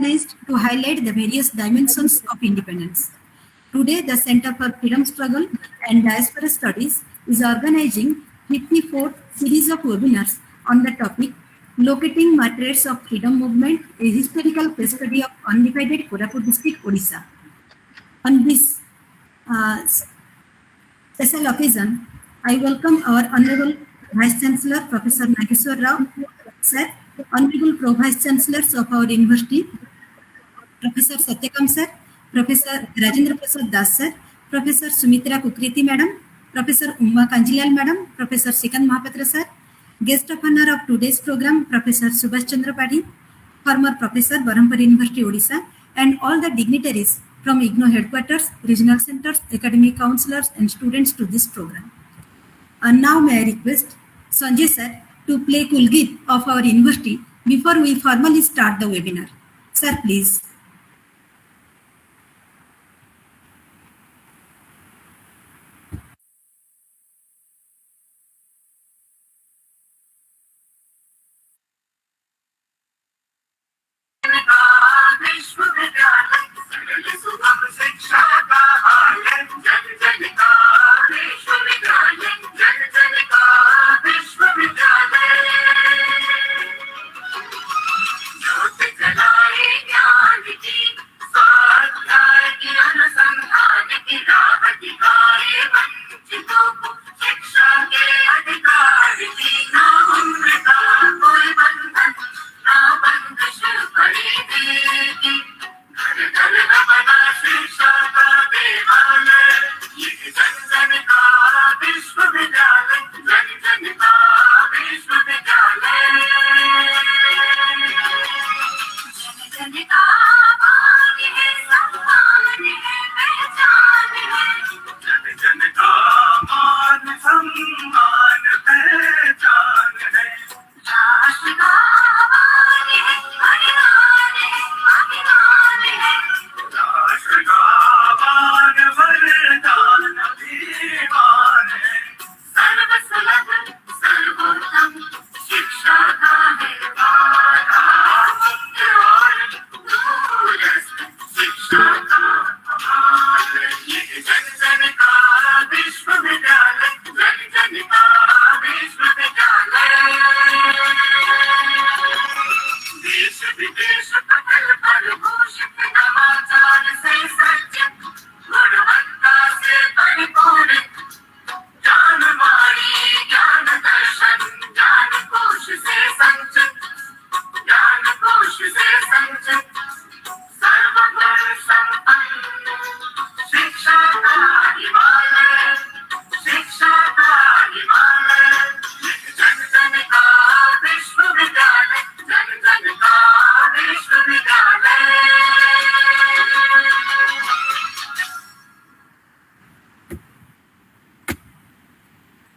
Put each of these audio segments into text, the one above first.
organized to highlight the various dimensions of independence. Today, the Center for Freedom Struggle and Diaspora Studies is organizing 54th series of webinars on the topic Locating Martyrs of Freedom Movement, a historical case study of Undivided Koraput district, Odisha. On this special occasion, I welcome our Honorable Vice Chancellor, Professor Nageshwar Rao, Sir, Honorable Pro Vice Chancellors of our university, Professor Satyakam Sir, Professor Rajendra Prasad Das Sir, Professor Sumitra Kukriti Madam, Professor Umma Kanjilal Madam, Professor Sikand Mahapatra Sir, Guest of honor of today's program, Professor Subhash Chandra Padhi, former Professor, Barampur University, Odisha, and all the dignitaries from IGNOU headquarters, regional centers, academic counselors, and students to this program. And now may I request Sanjay Sir to play Kulgit of our university before we formally start the webinar. Sir, please.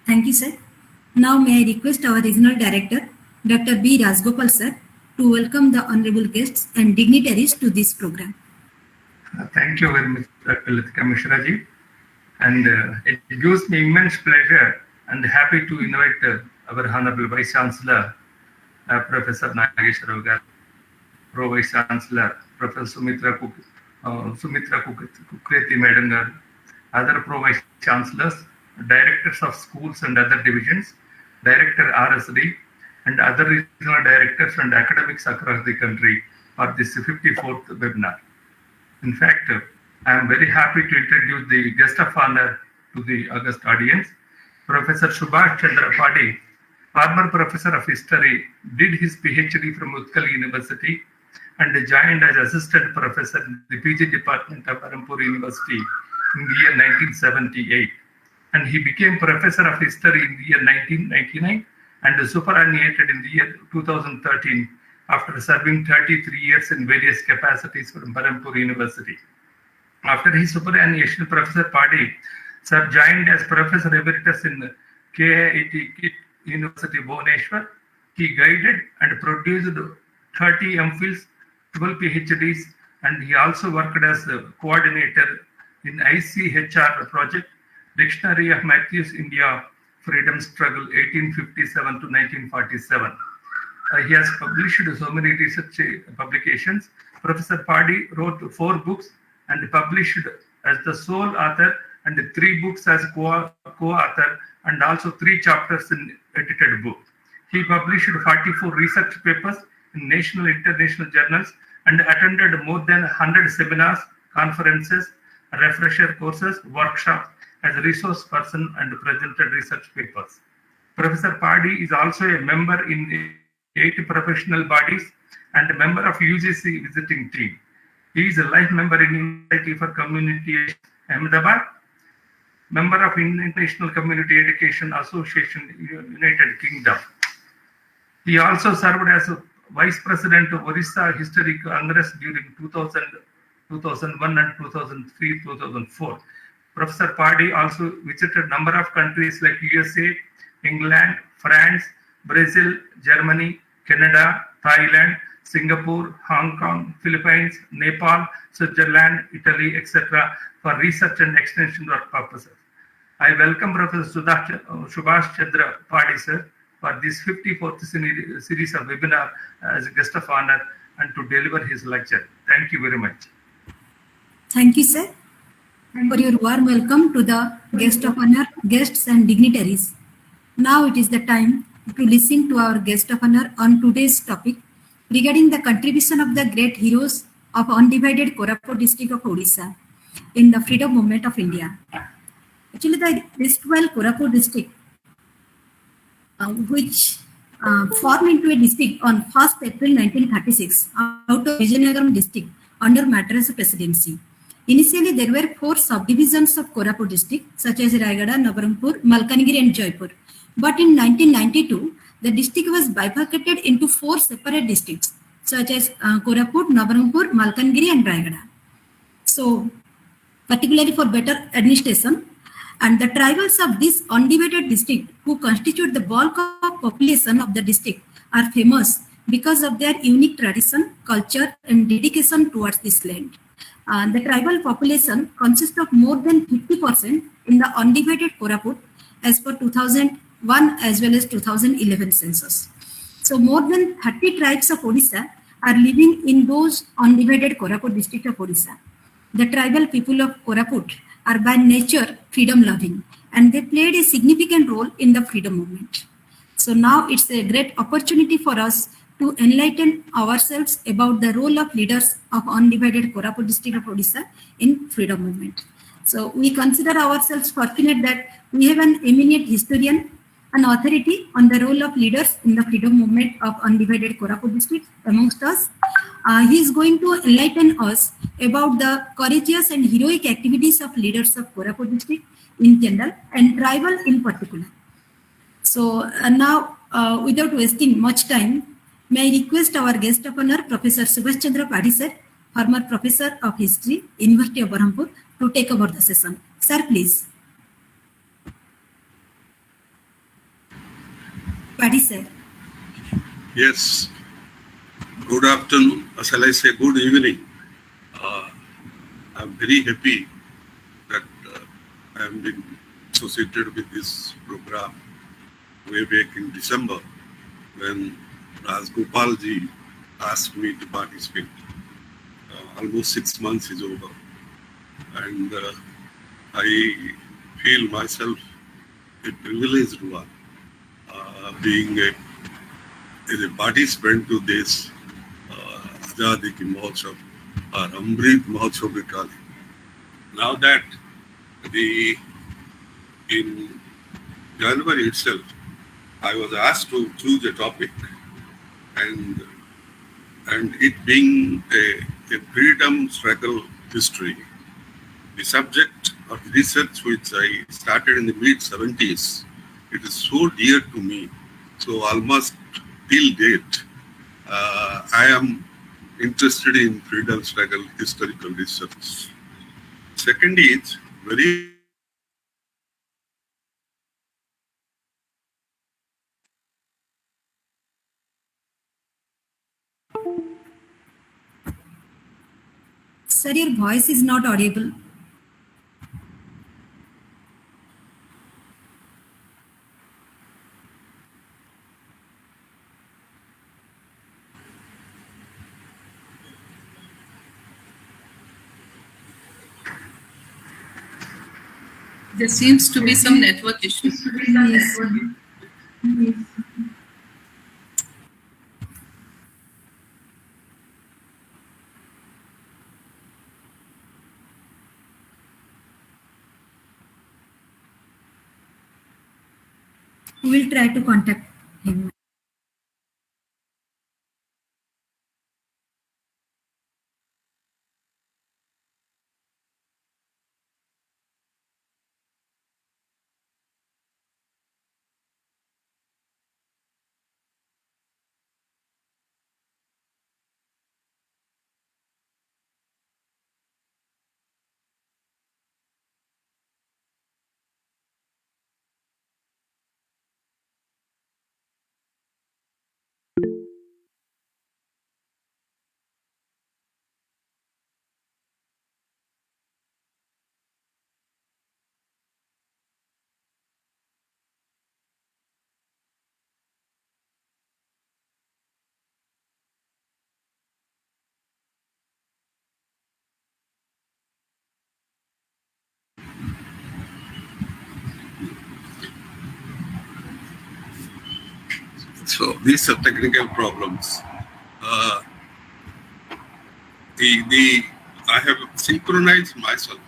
Thank you, sir. Now may I request our Regional Director, Dr. B. Rajgopal sir, to welcome the honorable guests and dignitaries to this program. Thank you very much, Dr. Latika Mishra ji. And it gives me immense pleasure and happy to invite our Honorable Vice Chancellor, Professor Nageshwar Rao, Pro Vice Chancellor, Professor Sumitra Kukreti Madam, other Pro Vice Chancellors, Directors of schools and other divisions, Director RSD, and other regional directors and academics across the country for this 54th webinar. In fact, I am very happy to introduce the guest of honor to the august audience, Professor Subhash Chandra Padhi, former Professor of History, did his PhD from Utkal University and joined as Assistant Professor in the PG Department of Barampur University in the year 1978. And he became Professor of History in the year 1999 and superannuated in the year 2013 after serving 33 years in various capacities from Barampur University. After his superannuation, Professor Padhi joined as Professor Emeritus in KIT University, Bhubaneswar. He guided and produced 30 MPhils, 12 PhDs, and he also worked as a coordinator in ICHR project, Dictionary of Matthews India Freedom Struggle 1857 to 1947. He has published so many research publications. Professor Padi wrote 4 books and published as the sole author and 3 books as co-author and also 3 chapters in edited book. He published 44 research papers in national and international journals and attended more than 100 seminars, conferences, refresher courses, workshops as a resource person and presented research papers. Professor Padi is also a member in 8 professional bodies and a member of UGC visiting team. He is a life member in Society for Community Ahmedabad, member of International Community Education Association, United Kingdom. He also served as Vice President of Odisha History Congress during 2001 and 2003-2004. Professor Padi also visited a number of countries like USA, England, France, Brazil, Germany, Canada, Thailand, Singapore, Hong Kong, Philippines, Nepal, Switzerland, Italy, etc. for research and extension work purposes. I welcome Professor Subhash Chandra Padi sir for this 54th series of webinar as a guest of honor and to deliver his lecture. Thank you very much. Thank you, sir, for your warm welcome to the guest of honor, guests and dignitaries. Now it is the time to listen to our guest of honor on today's topic regarding the contribution of the great heroes of Undivided Koraput district of Odisha in the freedom movement of India. Actually, the erstwhile Koraput district, which formed into a district on 1st April 1936 out of Vijayanagaram district under Martyrs presidency. Initially, there were 4 subdivisions of Koraput district, such as Raigada, Nabarangpur, Malkangiri and Jaipur. But in 1992, the district was bifurcated into 4 separate districts, such as Koraput, Nabarangpur, Malkangiri and Raigada. So, particularly for better administration, and the tribals of this undivided district, who constitute the bulk of population of the district, are famous because of their unique tradition, culture and dedication towards this land. The tribal population consists of more than 50% in the undivided Koraput as per 2001 as well as 2011 census. So more than 30 tribes of Odisha are living in those undivided Koraput district of Odisha. The tribal people of Koraput are by nature freedom loving and they played a significant role in the freedom movement. So now it's a great opportunity for us to enlighten ourselves about the role of leaders of Undivided Koraput district of Odisha in freedom movement. So we consider ourselves fortunate that we have an eminent historian, an authority on the role of leaders in the freedom movement of Undivided Koraput district amongst us. He is going to enlighten us about the courageous and heroic activities of leaders of Koraput district in general and tribal in particular. So now, without wasting much time, may I request our guest of honor, Professor Subhash Chandra Padi sir, former Professor of History, University of Berhampur, to take over the session. Sir, please. Padi sir. Yes. Good afternoon, or shall I say good evening. I'm very happy that I am being associated with this program way back in December when Rajgopalji asked me to participate. Almost 6 months is over, and I feel myself a privileged one, being a participant to this Azadi Ki Mahotsav or Amrit Mahotsav we call it. Now that in January itself, I was asked to choose a topic, and it being a freedom struggle history, the subject of research which I started in the mid-70s, it is so dear to me. So almost till date, I am interested in freedom struggle historical research. Second is very Sir, your voice is not audible. There seems to be some network issue. Yes. We will try to contact him. So these are technical problems. I have synchronized myself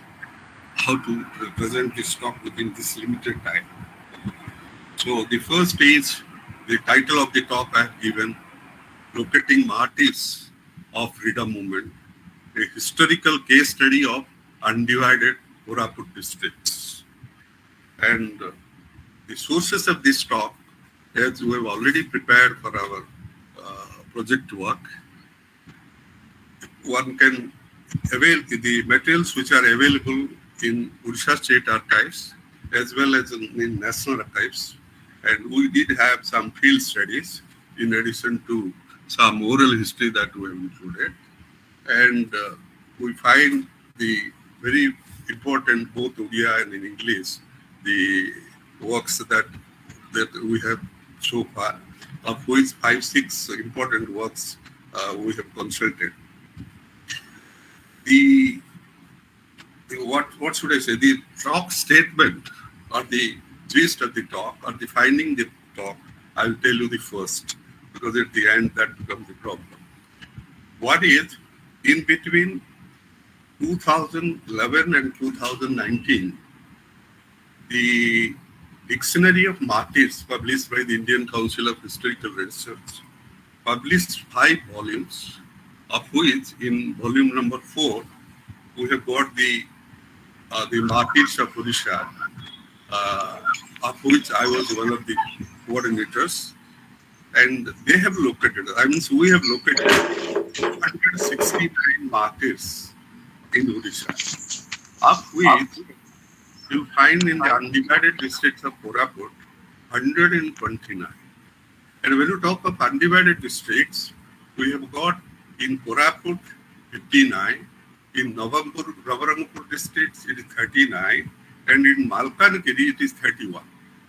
how to present this talk within this limited time. So the first is the title of the talk I have given, Locating Martyrs of Freedom Movement, a historical case study of undivided Koraput districts. And the sources of this talk, as we have already prepared for our project work, one can avail the materials which are available in Odisha State Archives as well as in National Archives. And we did have some field studies in addition to some oral history that we have included. And we find the very important, both Odia and in English, the works that we have so far, of which 5-6 important works we have consulted. What should I say? The talk statement or the gist of the talk or the finding the talk, I will tell you the first, because at the end that becomes the problem. What is, in between 2011 and 2019, the Dictionary of Martyrs, published by the Indian Council of Historical Research, published 5 volumes, of which in volume number 4, we have got the Martyrs of Odisha, of which I was one of the coordinators, and they have located, we have located 169 martyrs in Odisha, of which you find in the undivided districts of Koraput 129. And when you talk of undivided districts, we have got in Koraput 59, in Navarangpur districts it is 39, and in Malkankiri it is 31.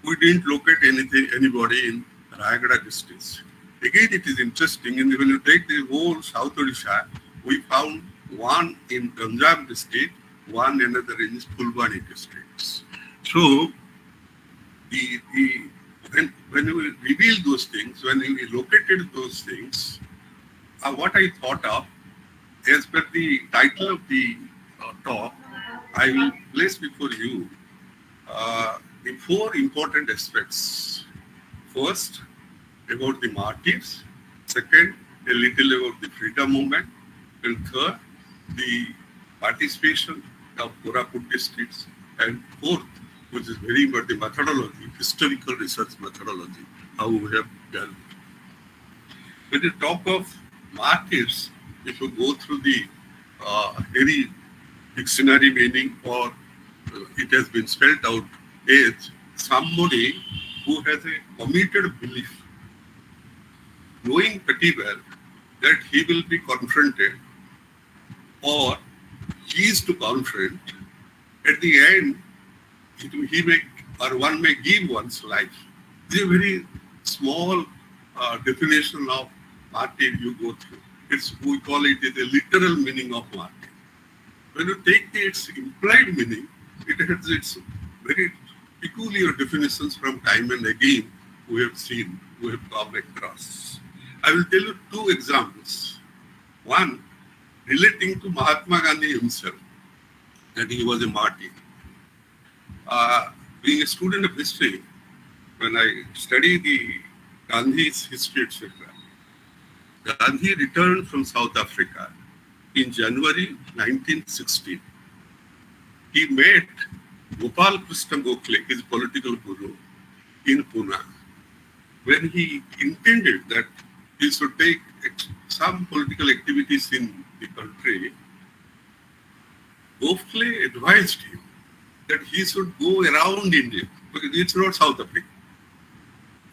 We didn't locate anybody in Rayagada districts. Again, it is interesting, and when you take the whole South Odisha, we found one in Ganjam district, one another in Fulbani districts. So, when we revealed those things, when we located those things, what I thought of, as per the title of the talk, I will place before you the 4 important aspects. First, about the martyrs. Second, a little about the freedom movement. And third, the participation of Koraput districts. And fourth, which is very important, the methodology, historical research methodology, how we have done. When you talk of martyrs, if you go through the any dictionary meaning, or it has been spelled out as somebody who has a committed belief, knowing pretty well that he will be confronted or he is to confront. At the end, he may, or one may give one's life. This is a very small definition of martyr you go through. We call it the literal meaning of martyr. When you take its implied meaning, it has its very peculiar definitions from time and again we have seen, we have come across. I will tell you two examples. One, relating to Mahatma Gandhi himself, that he was a martyr. Being a student of history, when I study the Gandhi's history, etc., Gandhi returned from South Africa in January 1916. He met Gopal Krishna Gokhale, his political guru, in Pune, when he intended that he should take some political activities in the country. Gokhale advised him that he should go around India, because it's not South Africa,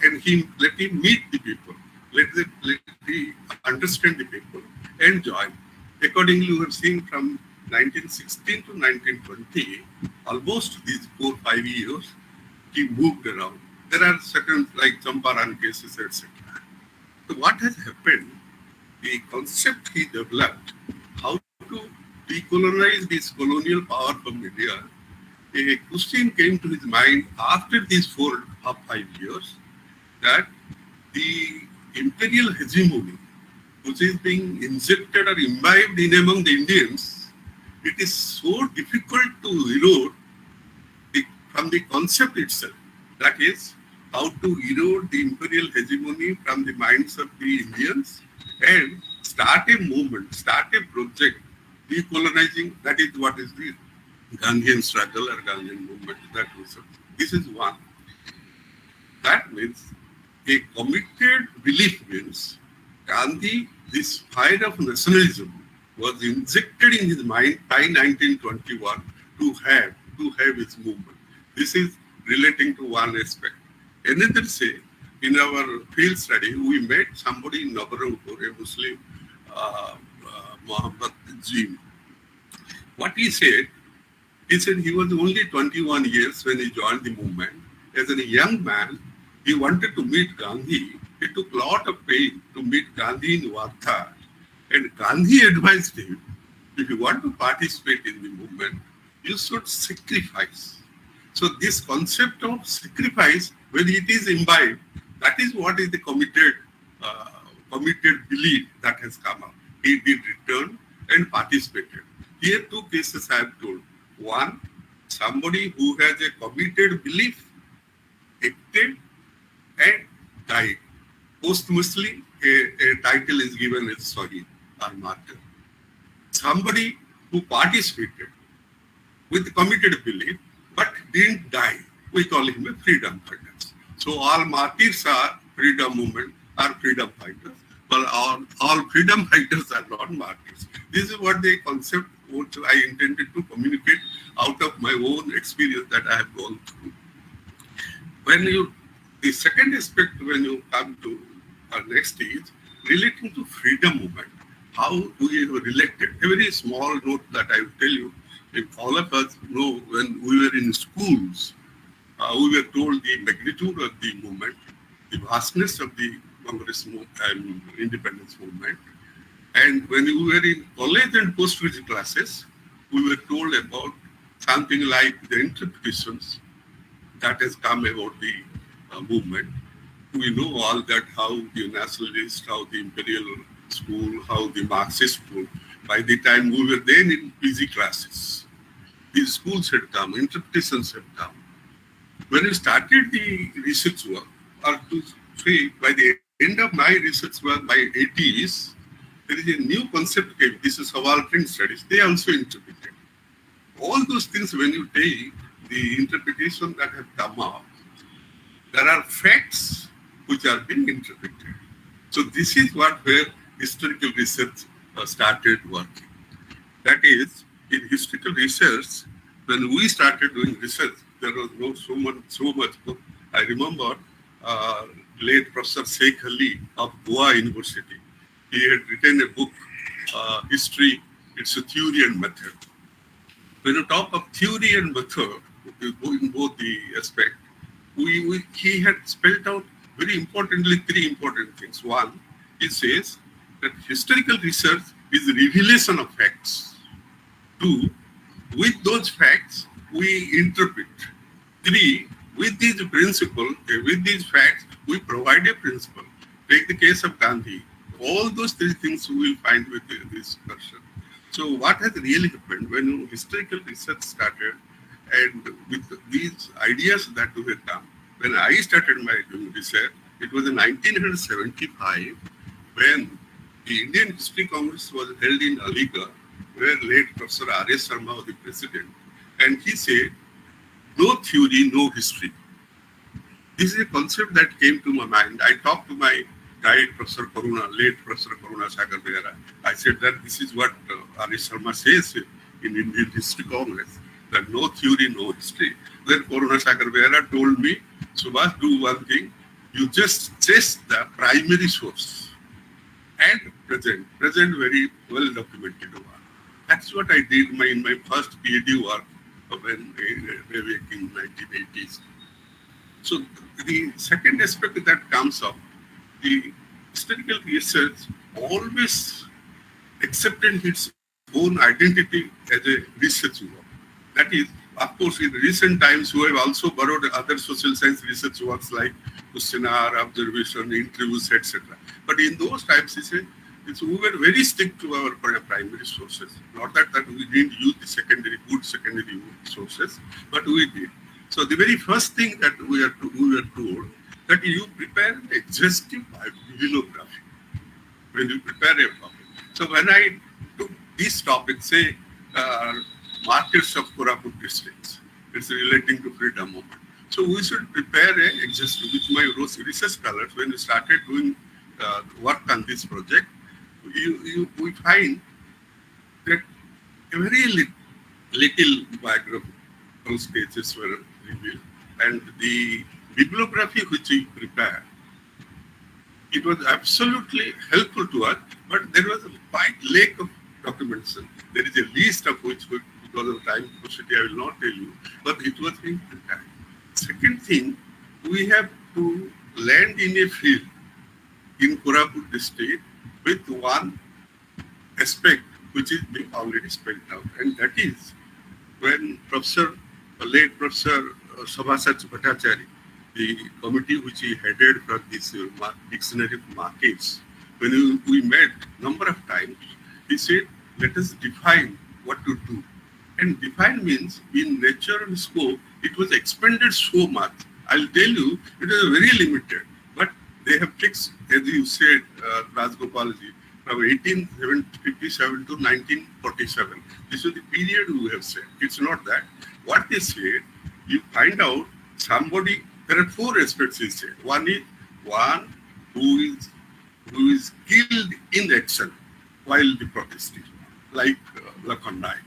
and let him meet the people, let him understand the people and join. Accordingly, we are seeing from 1916 to 1920, almost these 4-5 years, he moved around. There are certain, like Champaran cases, etc. So what has happened, the concept he developed, how to decolonize this colonial power from India, a question came to his mind after these 4-5 years, that the imperial hegemony, which is being injected or imbibed in among the Indians, it is so difficult to erode from the concept itself. That is, how to erode the imperial hegemony from the minds of the Indians and start a movement, start a project, decolonizing. That is what is the Gandhian struggle or Gandhian movement. This is one. That means a committed belief means Gandhi, this fire of nationalism was injected in his mind by 1921 to have his movement. This is relating to one aspect. Another say, in our field study, we met somebody in Nabarangpur, a Muslim, Muhammad Jim. What he said he was only 21 years when he joined the movement. As a young man, he wanted to meet Gandhi. He took a lot of pain to meet Gandhi in Wardha. And Gandhi advised him, if you want to participate in the movement, you should sacrifice. So this concept of sacrifice, when it is imbibed, that is what is the committed belief that has come up. He did return and participated. Here 2 cases I have told. One, somebody who has a committed belief, acted and died. Posthumously, a title is given as Shahid or Martyr. Somebody who participated with committed belief but didn't die, we call him a freedom fighter. So all martyrs are freedom movement, are freedom fighters, but all freedom fighters are not martyrs. This is what the concept which I intended to communicate out of my own experience that I have gone through. The second aspect when you come to our next stage, relating to freedom movement, how we have related. A very small note that I will tell you, if all of us know when we were in schools, we were told the magnitude of the movement, the vastness of the Congress and independence movement. And when we were in college and post-graduate classes, we were told about something like the interpretations that has come about the movement. We know all that, how the nationalist, how the imperial school, how the Marxist school. By the time we were then in PG classes, these schools had come, interpretations had come. When we started the research work, or to say by the end of my research work by 80s, there is a new concept came. This is subaltern studies. They also interpreted. All those things, when you take the interpretation that have come up, there are facts which are being interpreted. So this is where historical research started working. That is, in historical research, when we started doing research, there was no so much book. I remember late Professor Sheikh Ali of Goa University. He had written a book, History, it's a theory and method. When you talk of theory and method, in both the aspect, he had spelled out very importantly 3 important things. One, he says that historical research is revelation of facts. 2, with those facts, we interpret. Three, with these principles, with these facts, we provide a principle. Take the case of Gandhi. All those three things we will find with this person. So what has really happened when historical research started and with these ideas that we had come, when I started my research, it was in 1975 when the Indian History Congress was held in Aligarh, where late Professor R.S. Sharma was the president. And he said, no theory, no history. This is a concept that came to my mind. I talked to my guide, Professor Karuna, late Professor Karuna Sagar Behera. I said that this is what R.S. Sharma says in Indian History Congress, that no theory, no history. Then Karuna Sagar Behera told me, Subhash, do one thing. You just trace the primary source and present very well documented work. That's what I did in my first PhD work when back in 1980s. So the second aspect that comes up, the historical research always accepted its own identity as a research work. That is, of course, in recent times, we have also borrowed other social science research works like questionnaire, observation, interviews, etc. But in those times, we were very strict to our primary sources. Not that we didn't use the good secondary sources, but we did. So the very first thing that we were told that you prepare an exhaustive bibliography when you prepare a topic. So when I took this topic, say Martyrs of Koraput districts, it's relating to freedom movement. So we should prepare a exhaustive, with my research scholars, when we started doing work on this project, we find that a very little biographical sketches were revealed, and the bibliography which we prepared, it was absolutely helpful to us, but there was a quite lack of documentation. There is a list of which, because of time capacity, I will not tell you, but it was being prepared. Second thing, we have to land in a field in Koraput district with one aspect which is being already spelled out, and that is when late Professor Sabhasat Bhattacharya, the committee which he headed for this dictionary of markets, when we met number of times, he said, let us define what to do. And define means in nature and scope, it was expanded so much. I'll tell you, it is very limited. But they have fixed, as you said, Rajgopalji, from 1857 to 1947. This is the period we have said. It's not that. What they said, you find out somebody, there are four aspects he said. One is one who is killed in action while the protesting, like Lakhanai.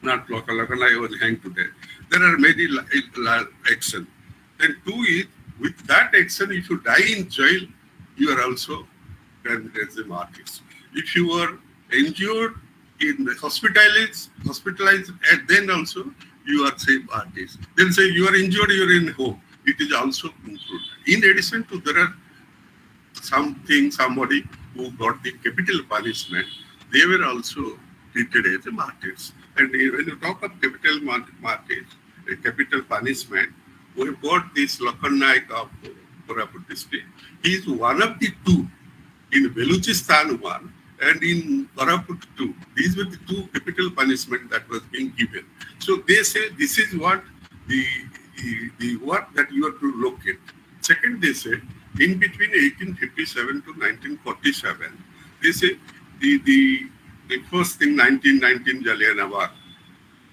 Not Lakhanai was hanged to death. There are many actions. Then two is, with that action, if you die in jail, you are also done as a martyrs. If you are injured in the hospitalized, and then also you are say martyrs. Then say you are injured, you are in home. It is also included. In addition to, there are somebody who got the capital punishment, they were also treated as martyrs. And when you talk of capital martyrs, capital punishment, we have got this Lakhanai of Koraput district. He is one of the two in Baluchistan one and in Koraput two. These were the two capital punishment that was being given. So they say this is what the work that you have to look at. Second, they said in between 1857 to 1947, they say the first thing 1919 Jallianwala,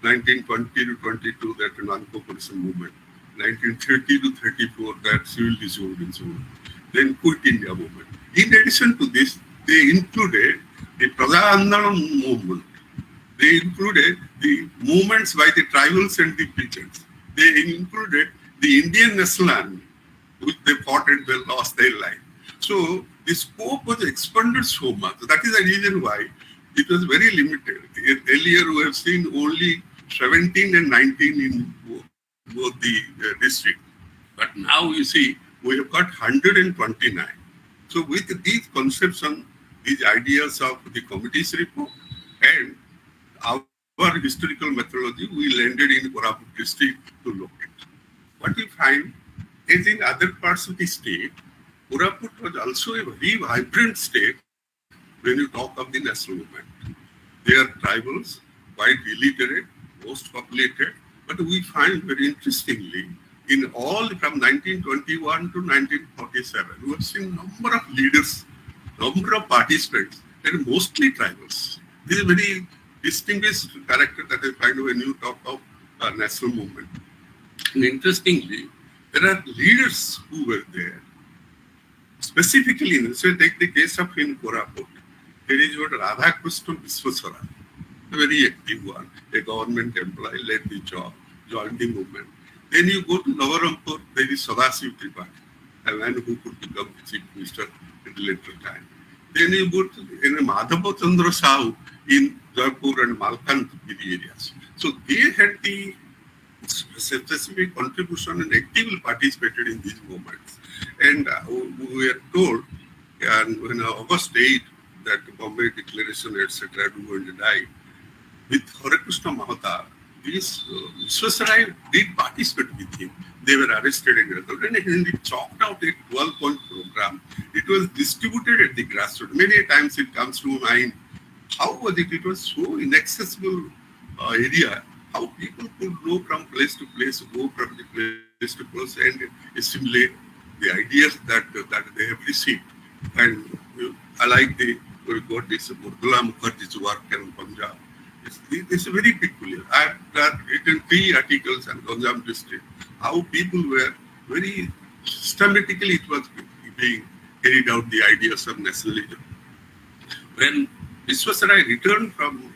1920 to 22 that non-cooperation movement, 1930 to 34 that civil disobedience movement, then Quit India movement. In addition to this, they included the Praja Andolan movement. They included the movements by the tribals and the peasants. They included the Indian National Army, which they fought and they lost their life. So the scope was expanded so much. That is the reason why it was very limited. Earlier we have seen only 17 and 19 in both the district. But now you see, we have got 129. So with these conceptions, these ideas of the committee's report and our historical methodology, we landed in Koraput district to look at. what we find is in other parts of the state, Koraput was also a very vibrant state when you talk of the national movement. They are tribals, quite illiterate, most populated, but we find very interestingly, in all from 1921 to 1947, we have seen number of leaders, number of participants, and mostly tribals. This is a very distinguished character that I find when you talk of national movement. And interestingly, there are leaders who were there. Specifically, so take the case of in Koraput, there is what Radhakrishnan Viswaswara, a very active one, a government employee, led the job, joined the movement. Then you go to Navarampur, there is Sadasiv Tripathi, a man who could become the chief minister at a later time. Then you go to Madhava Chandra Sahu in Jaipur and Malkantgiri areas. So they had the specific contribution and actively participated in these movements. And we were told, and when August 8, that Bombay Declaration, etc., we were denied, with Hare Mahata, these Viswasaraya did participate with him. They were arrested and recorded, and he chalked out a 12-point program. It was distributed at the grassroots. Many times it comes to mind, how was it? It was so inaccessible area, how people could go from place to place, go from the place to place and assimilate the ideas that they have received. And I like we got this Murtala Mukherjee's work in Punjab. It's very peculiar. I've written 3 articles on Punjab district, how people were very systematically it was being carried out the ideas of nationalism. When Viswasaraya returned from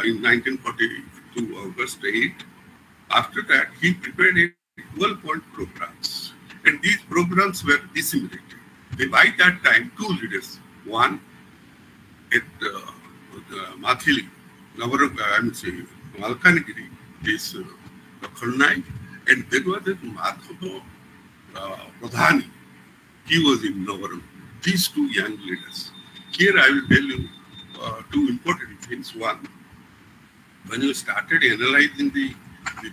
in 1942, August 8, after that he prepared a 12-point programs. And these programs were disseminated. By that time, 2 leaders, one at Mathili, Malkanagiri, is Kharnai, and there was a Madhava Pradhani. He was in Navaram. These 2 young leaders. Here I will tell you 2 important things. One, when you started analyzing the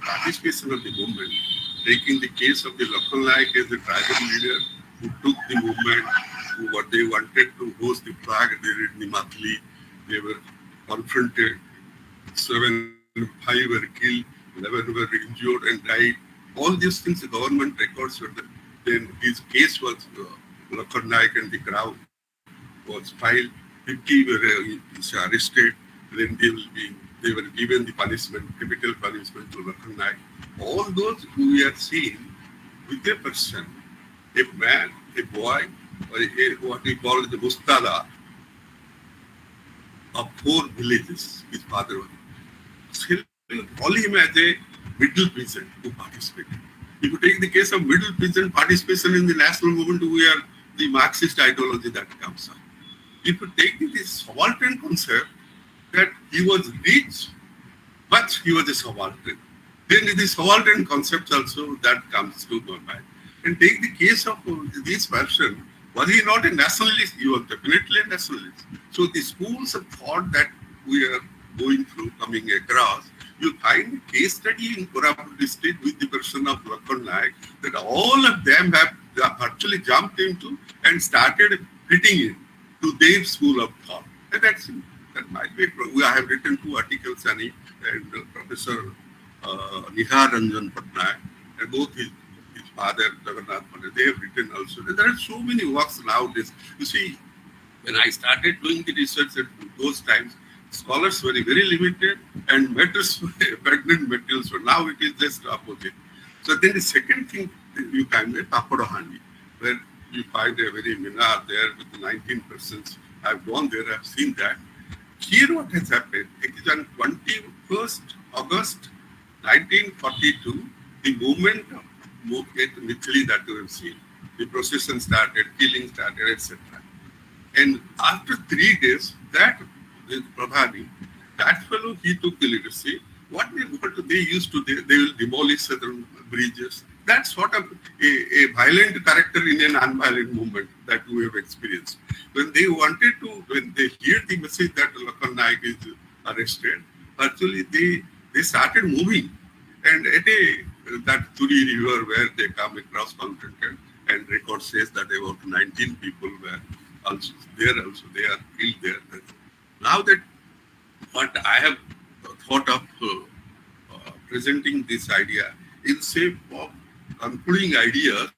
participation of the movement, taking the case of the Lakhan Naik as the tribal leader who took the movement, what they wanted to host the flag there in the Mathili, they were confronted, 5 were killed, 11 were injured and died. All these things, the government records were there. Then his case was Lakhan Naik and the crowd was filed. 50 were arrested. Then they were given the punishment, capital punishment to Lakhan Naik. All those who we are seeing with a person, a man, a boy, or what we call the Mustada of 4 villages, his father was. Still call him as a middle peasant who participated. If you take the case of middle peasant participation in the national movement, we are the Marxist ideology that comes up. If you take this subaltern concept that he was rich, but he was a subaltern. Then the subaltern concept also that comes to my mind. And take the case of this person, was he not a nationalist? He was definitely a nationalist. So the schools of thought that we are going through, coming across, you find a case study in Koraput district with the person of Lakhan Naik that all of them have actually jumped into and started fitting in to their school of thought. And that might be, I have written 2 articles on it, and Professor Nihar Ranjan Patnaik, and both his father, Jagannath Pandit, they have written also. There are so many works nowadays. You see, when I started doing the research at those times, scholars were very limited and matters, pregnant materials were. Now it is just the opposite. So then the second thing, you find a Papadahandi, where you find a very minar there with the 19 persons. I've gone there, I've seen that. Here what has happened, it is on 21st August 1942, the movement at Mithili that you have seen. The procession started, killing started, etc. And after 3 days, that Pradhani, that fellow, he took the leadership. What they used to, they will demolish certain bridges. That's sort of a violent character in an unviolent movement that we have experienced. When they wanted to, when they hear the message that Lakhan Naik is arrested, actually they started moving. And at that Turi River where they come across mountain and record says that about 19 people were also there. Also, they are killed there. Now that what I have thought of presenting this idea in shape of concluding ideas.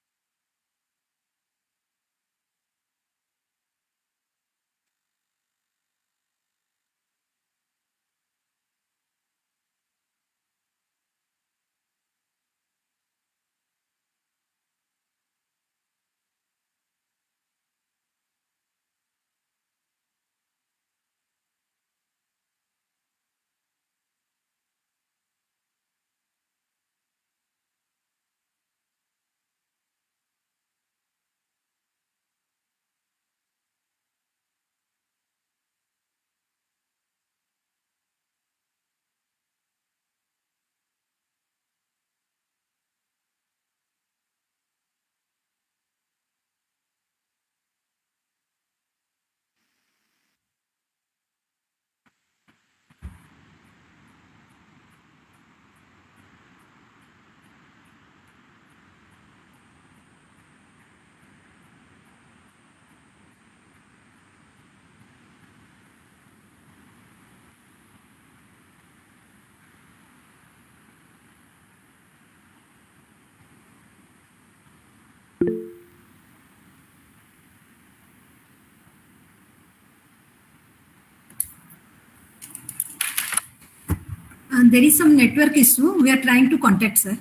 There is some network issue. We are trying to contact, sir.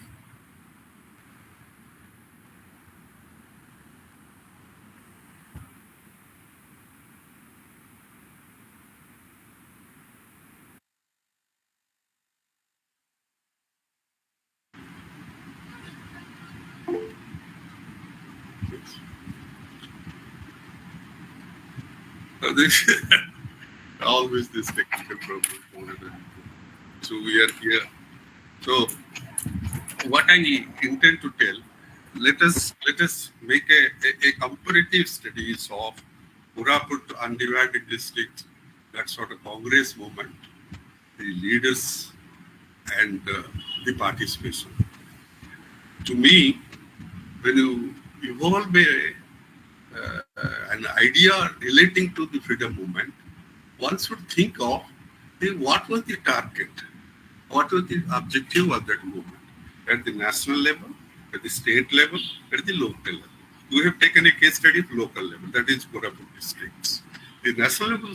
Always this technical problem. So we are here. So what I intend to tell, let us make a comparative studies of Koraput Undivided district, that sort of Congress movement, the leaders and the participation. To me, when you evolve an idea relating to the freedom movement, one should think of what was the target, what was the objective of that movement at the national level, at the state level, at the local level. We have taken a case study at local level, that is Koraput districts. The national level,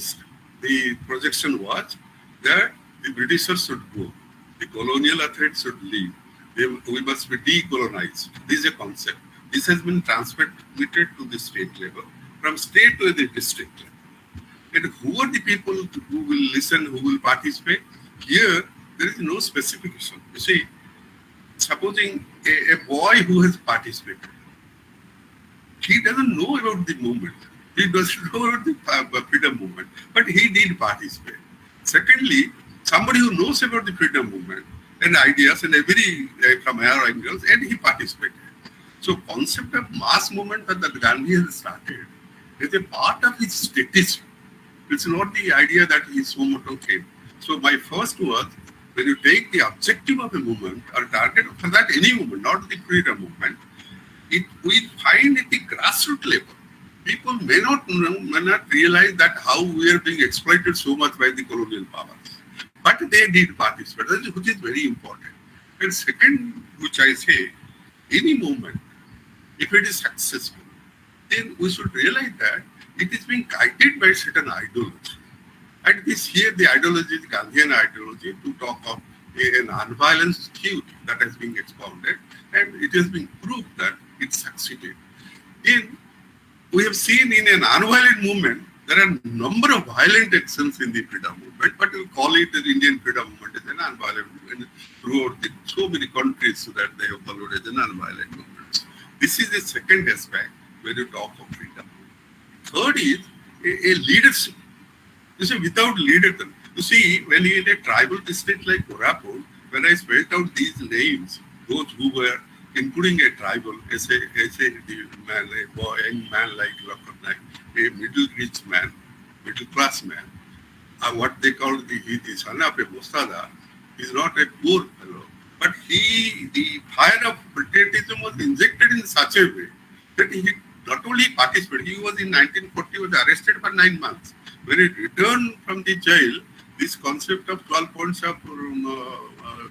the projection was that the Britishers should go, the colonial authorities should leave, we must be decolonized. This is a concept. This has been transmitted to the state level, from state to the district level. And who are the people who will listen, who will participate? Here, there is no specification. You see, supposing a boy who has participated, he doesn't know about the movement. He doesn't know about the freedom movement, but he did participate. Secondly, somebody who knows about the freedom movement and ideas and from our angles, and he participated. So concept of mass movement that Gandhi has started is a part of his statism. It's not the idea that his movement came. So my first was, when you take the objective of a movement or target for that any movement, not the freedom movement, we find at the grassroots level, people may not realize that how we are being exploited so much by the colonial powers. But they did participate, which is very important. And second, which I say, any movement, if it is successful, then we should realize that it is being guided by certain ideology. And this here, the ideology, the Gandhian ideology, to talk of an unviolence theory that has been expounded, and it has been proved that it succeeded. We have seen in an unviolent movement, there are a number of violent actions in the freedom movement, but we call it the Indian freedom movement as an unviolent movement throughout so many countries so that they have followed as an unviolent movement. This is the second aspect when you talk of freedom. Third is a leadership. You see, without leadership, you see, when in a tribal district like Koraput, when I spelled out these names, those who were, including a tribal, as a man, a boy, a young man like Lakhnath, a middle-rich man, middle-class man, what they call the son of a Mustada, is not a poor fellow, but he the fire of patriotism was injected in such a way that he not only participated, he was in 1940 was arrested for 9 months. When he returned from the jail, this concept of 12 points of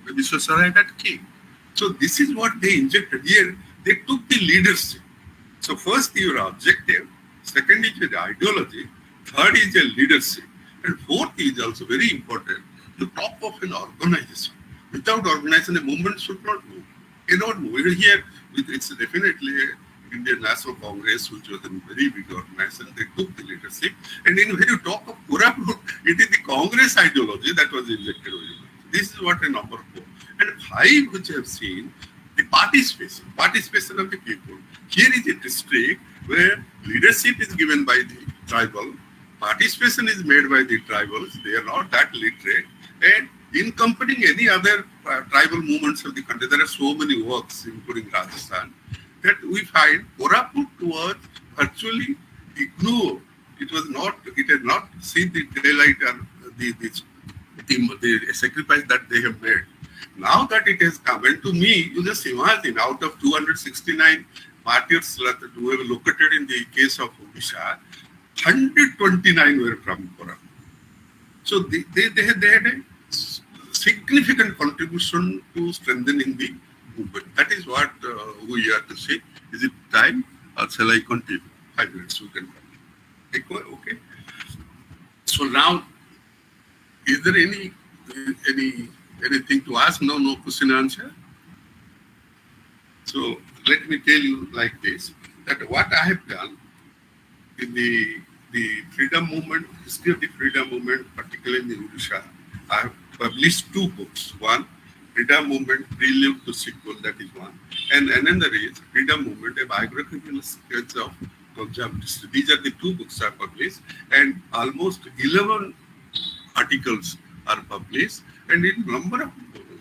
Vishwasaraya that came. So this is what they injected here. They took the leadership. So first your objective, second is the ideology, third is the leadership, and fourth is also very important, the top of an organization. Without organization, a movement should not move. Cannot move. Here, it's definitely Indian National Congress, which was a very big organization. They took the leadership. And then when you talk of Koraput, it is the Congress ideology that was injected. This is what a number 4. And 5, which I have seen, the participation of the people. Here is a district where leadership is given by the tribal, participation is made by the tribals, they are not that literate, and in comparing any other tribal movements of the country, there are so many works, including Rajasthan, that we find Koraput was virtually ignored. It had not seen the daylight and the sacrifice that they have made. Now that it has come, and to me, you just imagine, out of 269 martyrs who were located in the case of Odisha, 129 were from Koraput. So they had a significant contribution to strengthening the movement. That is what we are to say. Is it time or shall I continue? 5 minutes, we can continue. Okay. So now, is there anything to ask? No question answer. So let me tell you like this, that what I have done in the freedom movement, history of the freedom movement, particularly in Odisha, I have published 2 books. One, Freedom Movement, Prelude to Sequel, that is one. And another is Freedom Movement, a biographical sketch of Punjab district. These are the 2 books I published, and almost 11 articles are published, and in number of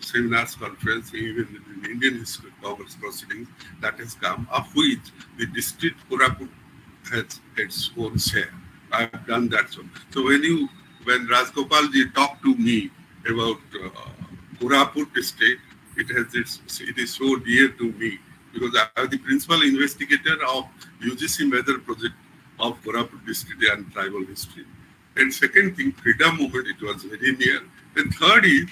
seminars, conferences, even in Indian History Congress proceedings that has come, of which the district Koraput has its own share. I have done that. So when Rajgopalji talked to me about Koraput district, it is so dear to me because I am the principal investigator of UGC major project of Koraput district and tribal history. And second thing, freedom movement, it was very near. And third is,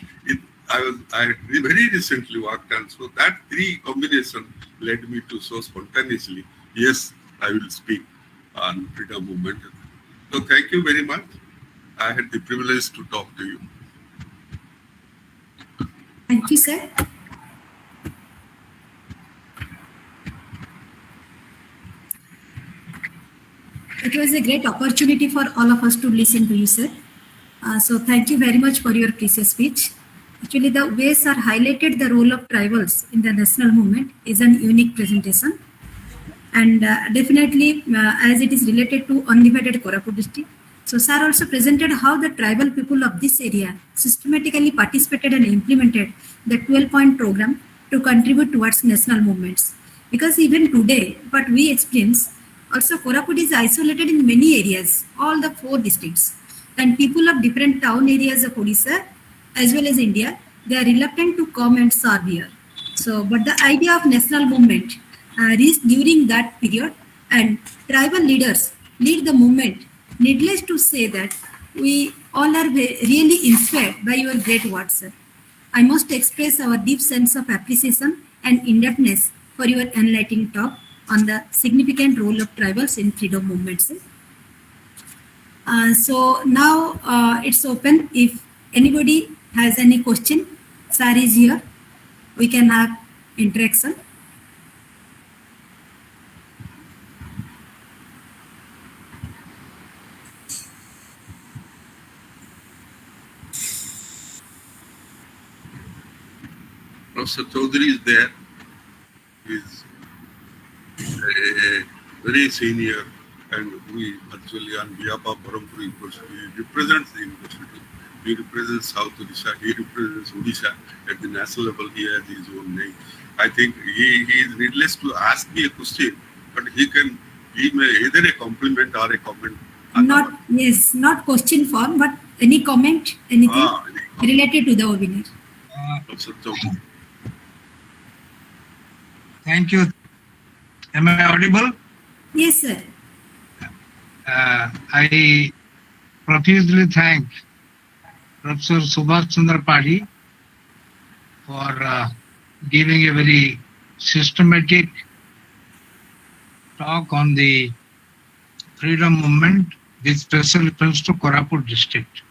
I had very recently worked on, so that 3 combination led me to so spontaneously, yes, I will speak on freedom movement. So thank you very much. I had the privilege to talk to you. Thank you, sir. It was a great opportunity for all of us to listen to you, sir. So thank you very much for your precious speech. Actually, the way sir highlighted the role of tribals in the national movement is an unique presentation. And definitely, as it is related to Undivided Koraput district, so sir also presented how the tribal people of this area systematically participated and implemented the 12-point program to contribute towards national movements. Because even today, what we experience, also Koraput is isolated in many areas, all the 4 districts. And people of different town areas of Odisha, as well as India, they are reluctant to come and serve here. So, but the idea of national movement reached during that period, and tribal leaders lead the movement. Needless to say that we all are really inspired by your great words, sir. I must express our deep sense of appreciation and indebtedness for your enlightening talk on the significant role of tribals in freedom movements. So now it's open. If anybody has any question, sir is here. We can have interaction. Professor Chaudhary is there. He is a very senior, and we actually on behalf of Parampur University, he represents the university. He represents South Odisha, he represents Odisha at the national level, he has his own name. I think he is needless to ask me a question, but he may either a compliment or a comment. Not question form, but any comment, anything related to the webinar. Professor Chaudhary. Thank you. Am I audible? Yes, sir. I profusely thank Professor Subhash Chandra Padi for giving a very systematic talk on the freedom movement with special reference to Koraput district.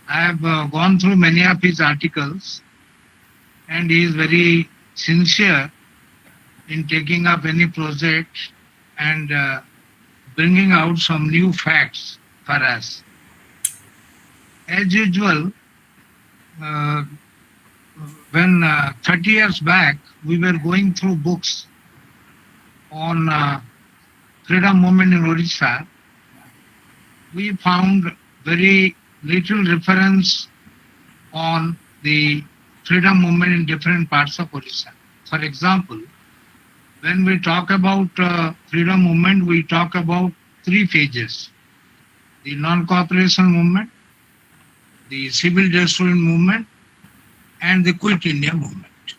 I have gone through many of his articles, and he is very sincere in taking up any project and bringing out some new facts for us. As usual, when 30 years back we were going through books on freedom movement in Odisha, we found very little reference on the freedom movement in different parts of Odisha. For example, when we talk about freedom movement, we talk about three phases: the non-cooperation movement, the civil disobedience movement, and the Quit India movement.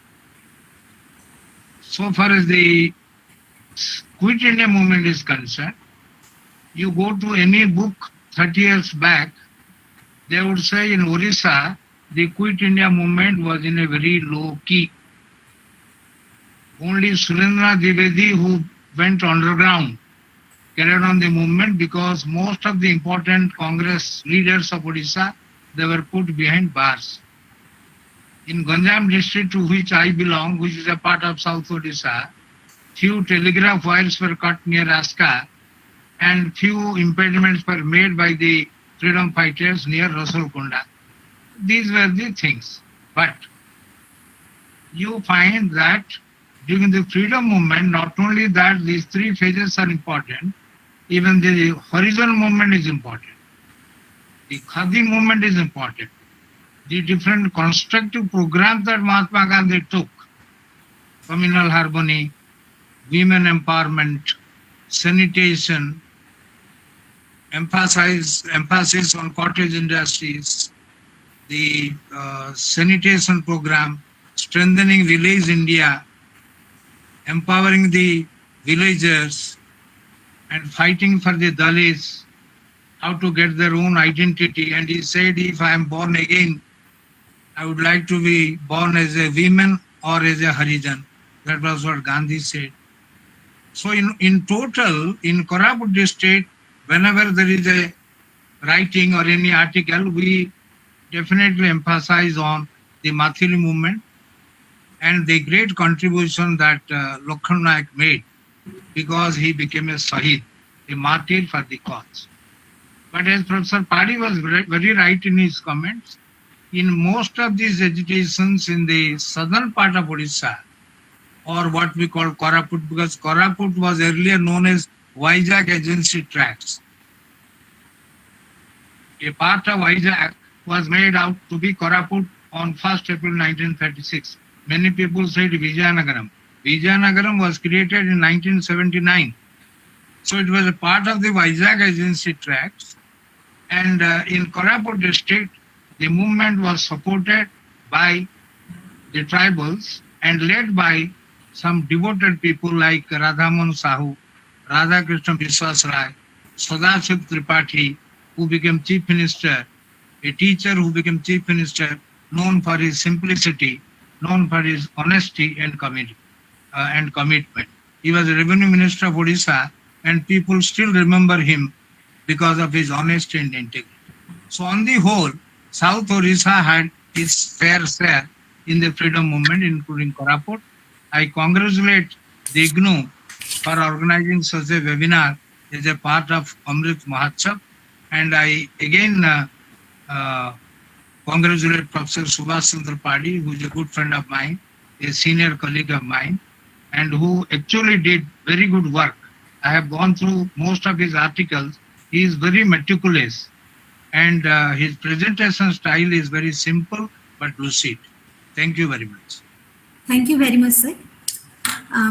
So far as the Quit India movement is concerned, you go to any book 30 years back, they would say in Odisha, the Quit India movement was in a very low key. Only Surendranath Dwivedi, who went underground, carried on the movement, because most of the important Congress leaders of Odisha, they were put behind bars. In Ganjam district, to which I belong, which is a part of South Odisha, few telegraph wires were cut near Aska, and few impediments were made by the freedom fighters near Rasulkonda. These were the things. But you find that during the freedom movement, not only that these three phases are important, even the horizon movement is important. The Khadi movement is important. The different constructive programs that Mahatma Gandhi took, communal harmony, women empowerment, sanitation, emphasis on cottage industries, the sanitation program, strengthening village India, empowering the villagers, and fighting for the Dalits, how to get their own identity. And he said, if I am born again, I would like to be born as a woman or as a Harijan. That was what Gandhi said. So in total, in Koraput district, whenever there is a writing or any article, we definitely emphasize on the Mathili movement and the great contribution that Lokhan Nayak made, because he became a Sahid, a martyr for the cause. But as Professor Padi was very right in his comments, in most of these agitations in the southern part of Odisha, or what we call Koraput, because Koraput was earlier known as Vizag Agency Tracts. A part of Vizag was made out to be Koraput on 1st April 1936. Many people said Vijayanagaram. Vijayanagaram was created in 1979. So it was a part of the Vizag Agency Tracts. And in Koraput district, the movement was supported by the tribals and led by some devoted people like Radhamohan Sahu, Radhakrishna Biswas Rai, Sadashiv Tripathi, who became Chief Minister, a teacher who became Chief Minister, known for his simplicity, known for his honesty and commitment. He was a Revenue Minister of Odisha, and people still remember him because of his honesty and integrity. So on the whole, South Odisha had its fair share in the freedom movement, including Koraput. I congratulate the IGNOU for organizing such a webinar as a part of Amrit Mahotsav, and I again congratulate Professor Subhash Chandra Padi, who is a good friend of mine, a senior colleague of mine, and who actually did very good work. I have gone through most of his articles. He is very meticulous, and his presentation style is very simple but lucid. Thank you very much. Thank you very much, sir,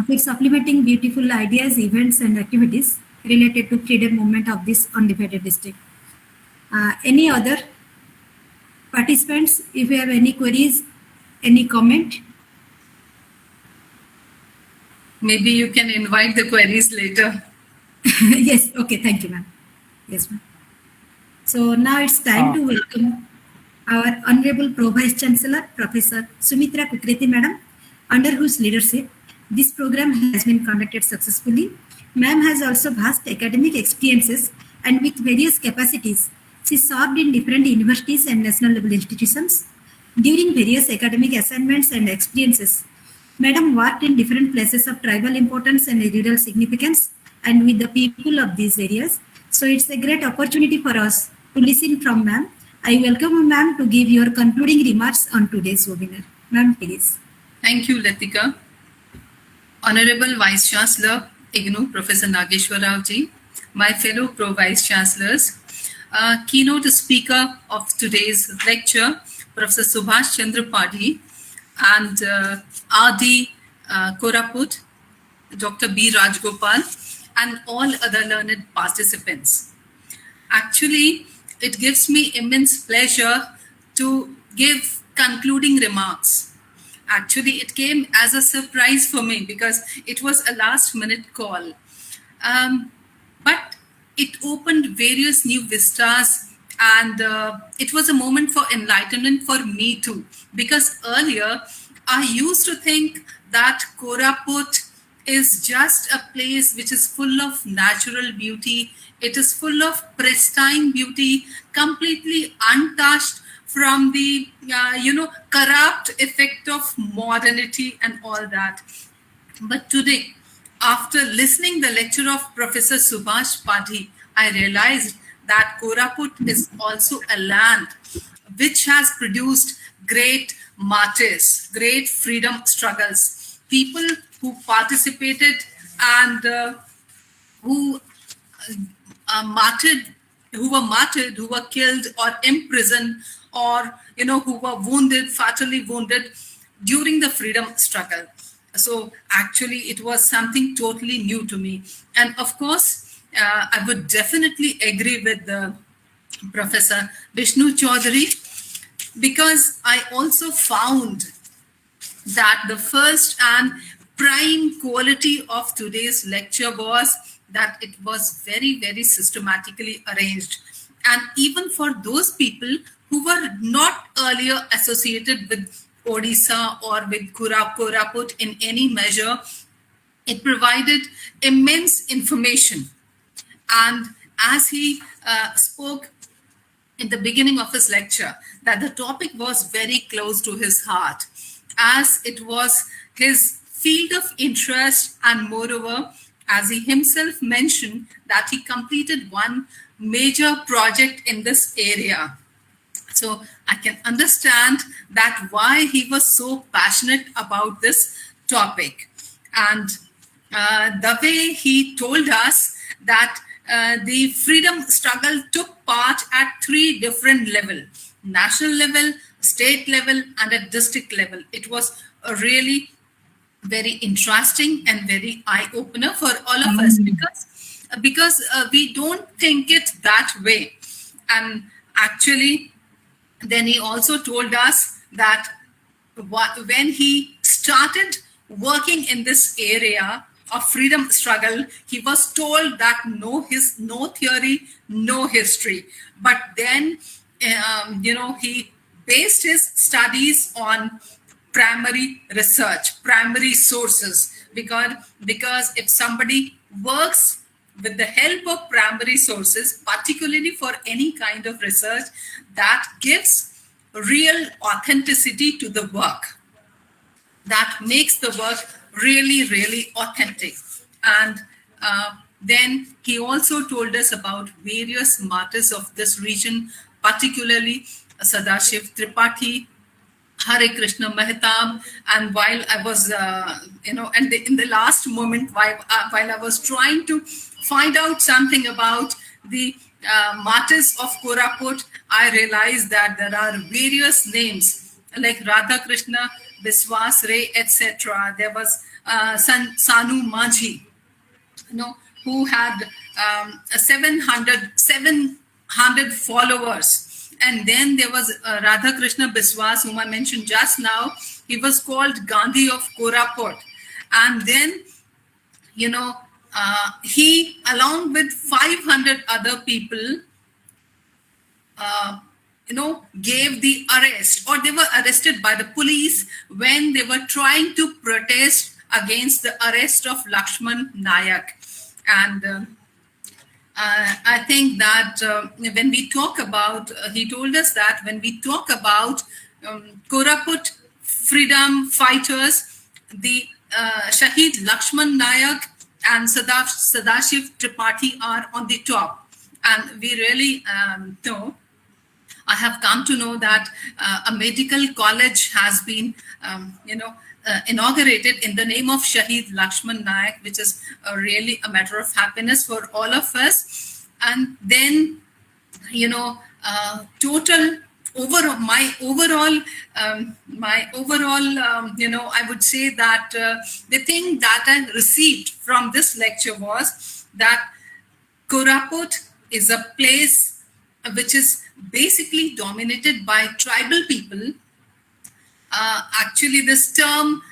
for supplementing beautiful ideas, events, and activities related to freedom movement of this undivided district. Any other participants, if you have any queries, any comment? Maybe you can invite the queries later. Yes, okay, thank you, ma'am. Yes, ma'am. So now it's time to welcome our Honorable Pro Vice Chancellor, Professor Sumitra Kukreti, Madam, under whose leadership this program has been conducted successfully. Ma'am has also vast academic experiences and with various capacities. She served in different universities and national level institutions. During various academic assignments and experiences, Madam worked in different places of tribal importance and rural significance and with the people of these areas. So it's a great opportunity for us to listen from ma'am. I welcome ma'am to give your concluding remarks on today's webinar. Ma'am, please. Thank you, Latika. Honorable Vice Chancellor, IGNOU, Professor Nageshwar Rao ji, my fellow Pro Vice Chancellors, keynote speaker of today's lecture, Professor Subhash Chandra Padhi, and R.D. Koraput, Dr. B. Rajgopal, and all other learned participants. Actually, it gives me immense pleasure to give concluding remarks. Actually, it came as a surprise for me because it was a last-minute call. But it opened various new vistas, and it was a moment for enlightenment for me too. Because earlier, I used to think that Koraput is just a place which is full of natural beauty. It is full of pristine beauty, completely untouched from the, corrupt effect of modernity and all that. But today, after listening the lecture of Professor Subhash Padhi, I realized that Koraput is also a land which has produced great martyrs, great freedom struggles, people who participated and who were martyred, who were killed or imprisoned, or who were wounded, fatally wounded during the freedom struggle. So actually, it was something totally new to me. And of course, I would definitely agree with Professor Vishnu Chaudhary, because I also found that the first and prime quality of today's lecture was that it was very, very systematically arranged. And even for those people who were not earlier associated with Odisha or with Koraput in any measure, it provided immense information. And as he spoke in the beginning of his lecture, that the topic was very close to his heart, as it was his field of interest, and moreover, as he himself mentioned, that he completed one major project in this area. So I can understand that why he was so passionate about this topic. And the way he told us that the freedom struggle took part at 3 different levels: national level, state level, and at district level. It was a really very interesting and very eye-opener for all of us, because we don't think it that way. And actually, then he also told us that when he started working in this area of freedom struggle, he was told that no theory, no history. But then, he based his studies on primary research, primary sources, because if somebody works with the help of primary sources, particularly for any kind of research, that gives real authenticity to the work. That makes the work really, really authentic. And then he also told us about various martyrs of this region, particularly Sadashiv Tripathi, Hare Krishna Mehtab. And while I was, in the last moment, while I was trying to find out something about the martyrs of Koraput, I realized that there are various names like Radha Krishna, Biswas Ray, etc. There was Sanu Manji, who had 700 followers. And then there was Radha Krishna Biswas, whom I mentioned just now. He was called Gandhi of Koraput. And then he, along with 500 other people, gave the arrest, or they were arrested by the police when they were trying to protest against the arrest of Lakshman Nayak. And I think that when we talk about, he told us that when we talk about Koraput freedom fighters, the Shahid Lakshman Nayak and Sadashiv Tripathi are on the top. And we really know, I have come to know that a medical college has been, inaugurated in the name of Shahid Lakshman Nayak, which is really a matter of happiness for all of us. And then, I would say that the thing that I received from this lecture was that Koraput is a place which is basically dominated by tribal people. Actually, this term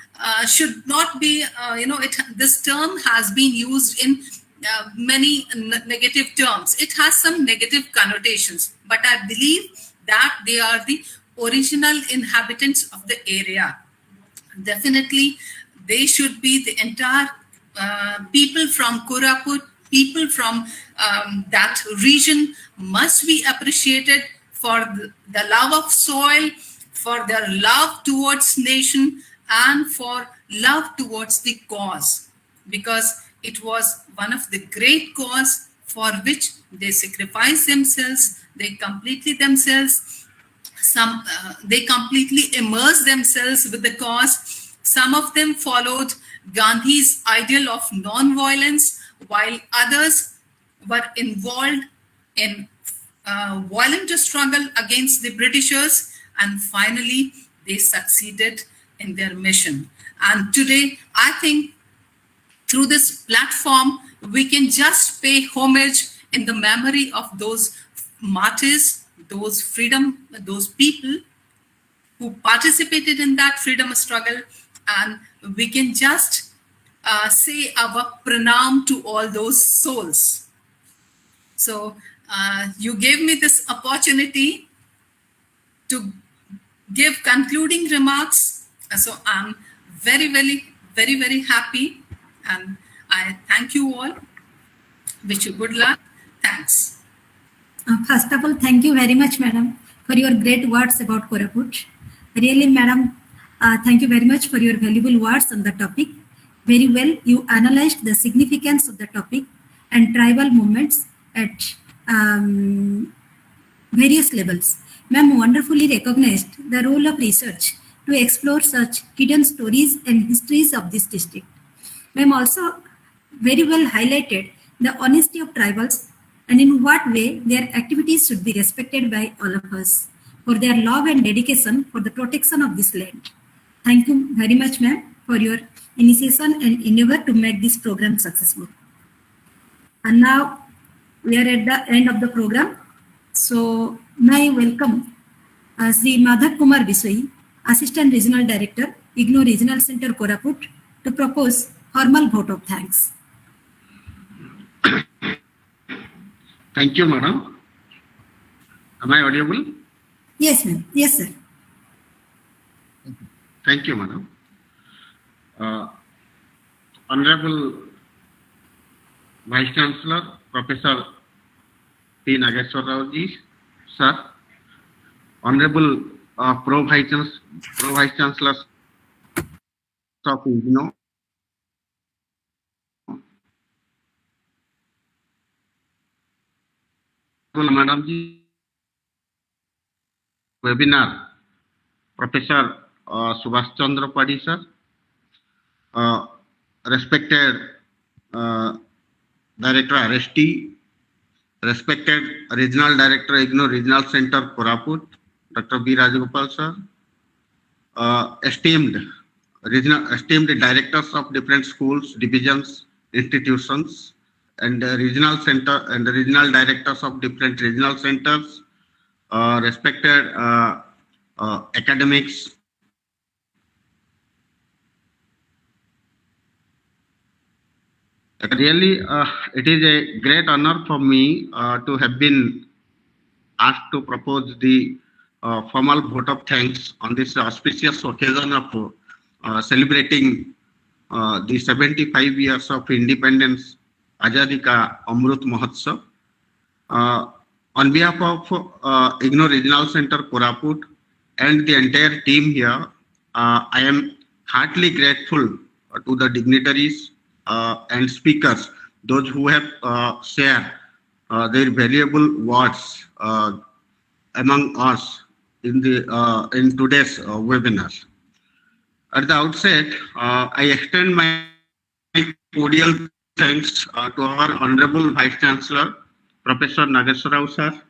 should not be, this term has been used in many negative terms. It has some negative connotations, but I believe that they are the original inhabitants of the area. Definitely, they should be the entire people from Koraput, people from that region must be appreciated for the love of soil, for their love towards nation, and for love towards the cause, because it was one of the great cause for which they sacrificed themselves, they completely immersed themselves with the cause. Some of them followed Gandhi's ideal of non-violence, while others were involved in violent struggle against the Britishers, and finally they succeeded in their mission. And today, I think through this platform, we can just pay homage in the memory of those martyrs, those people who participated in that freedom struggle, and we can just say our pranam to all those souls. So you gave me this opportunity to give concluding remarks. So I'm very, very, very, very happy, and I thank you all. Wish you good luck. Thanks. First of all, thank you very much, madam, for your great words about Koraput. Really, madam, thank you very much for your valuable words on the topic. Very well, you analyzed the significance of the topic and tribal movements at various levels. Ma'am wonderfully recognized the role of research to explore such hidden stories and histories of this district. Ma'am also very well highlighted the honesty of tribals and in what way their activities should be respected by all of us for their love and dedication for the protection of this land. Thank you very much, ma'am, for your initiation and endeavor to make this program successful. And now we are at the end of the program. So may I welcome Sri Madhav Kumar Biswai, Assistant Regional Director, IGNOU Regional Center, Koraput, to propose formal vote of thanks. Thank you, madam. Am I audible? Yes, ma'am. Yes, sir. Thank you, madam. Honorable Vice Chancellor, Professor P. Nageswar Rao ji, sir. Honorable Pro Vice Chancellor of IGNOU, Madam ji, webinar, Professor Subhash Chandra Padi, sir. Respected Director RST, respected Regional Director IGNOU Regional Center, Koraput, Dr. B. Rajagopal, sir. Esteemed directors of different schools, divisions, institutions, and regional center and the regional directors of different regional centers, respected academics, Really, it is a great honor for me to have been asked to propose the formal vote of thanks on this auspicious occasion of celebrating the 75 years of independence Azadi Ka Amrut Mahotsav. On behalf of IGNOU Regional Center Koraput and the entire team here, I am heartily grateful to the dignitaries and speakers, those who have shared their valuable words among us in today's webinar. At the outset, I extend my cordial thanks to our Honorable Vice Chancellor, Professor Nageswar Rao sir,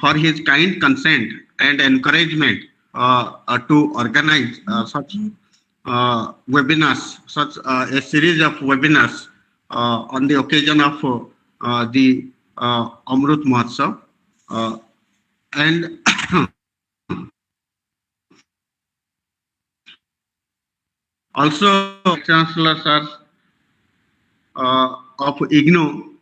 for his kind consent and encouragement to organize such webinars, such a series of webinars on the occasion of the Amrut Mahotsav. And also Chancellor sir of IGNOU,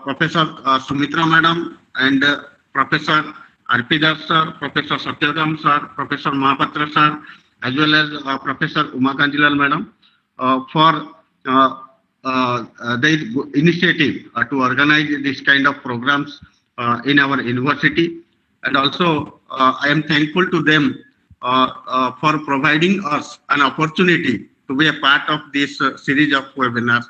Professor Sumitra Madam and Professor Arpida sir, Professor Satyagam sir, Professor Mahapatra sir, as well as Professor Uma Kanjilal Madam for their initiative to organize this kind of programs in our university. And also I am thankful to them for providing us an opportunity to be a part of this series of webinars.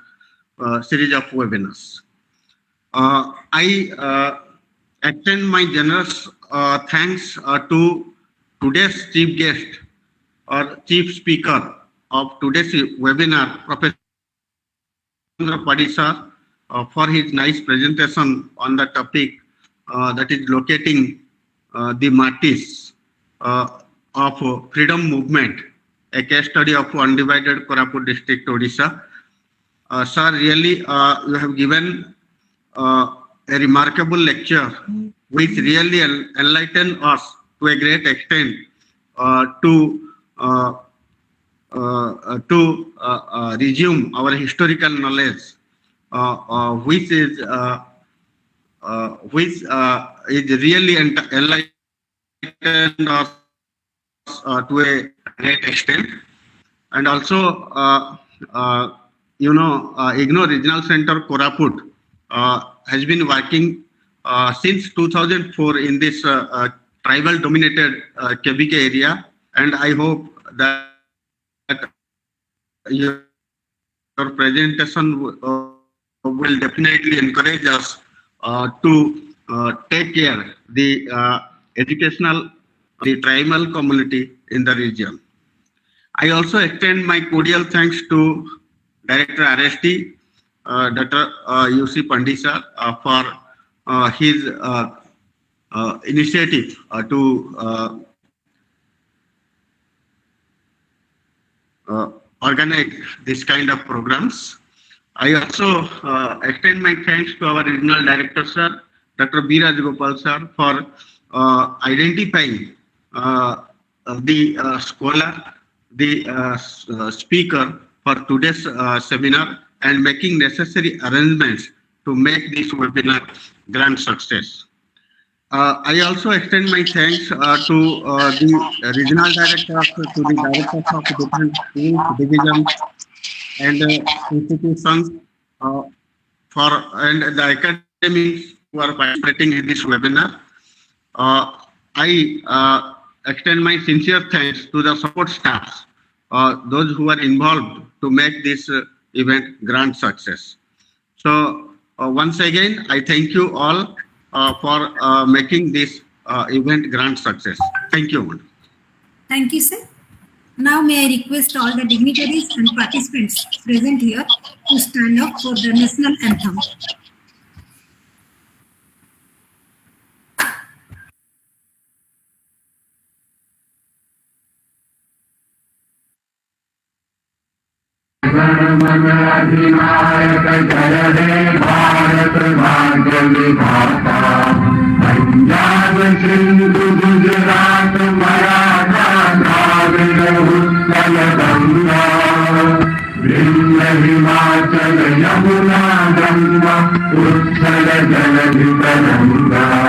I extend my generous thanks to today's chief guest or chief speaker of today's webinar, Professor Padisa, for his nice presentation on the topic that is locating the Martyrs of freedom movement, a case study of Undivided Koraput district, Odisha. Sir, really, you have given a remarkable lecture which really enlightened us to a great extent to resume our historical knowledge, which is really enlightened us to a great extent. And also, IGNOU Regional Center Koraput has been working since 2004 in this tribal dominated KBK area, and I hope that your presentation will definitely encourage us to take care the educational, the tribal community in the region. I also extend my cordial thanks to Director RSD, Dr. UC Pandisa, for his initiative to organize this kind of programs. I also extend my thanks to our regional director, sir, Dr. B. Rajgopal, sir, for identifying the scholar, the speaker for today's seminar and making necessary arrangements to make this webinar grand success. I also extend my thanks to the regional directors, to the directors of different schools, divisions, and institutions, and the academics who are participating in this webinar. I extend my sincere thanks to the support staffs, those who are involved to make this event grand success. So once again, I thank you all for making this event grand success. Thank you. Thank you, sir. Now may I request all the dignitaries and participants present here to stand up for the national anthem. मन अधिनायक जय हे भारत भाग्य विधाता पंजाब सिंधु गुजरात मराठा द्राविड़ उत्कल गंगा विंध्य हिमाचल यमुना गंगा उत्कल जलधि तरंगा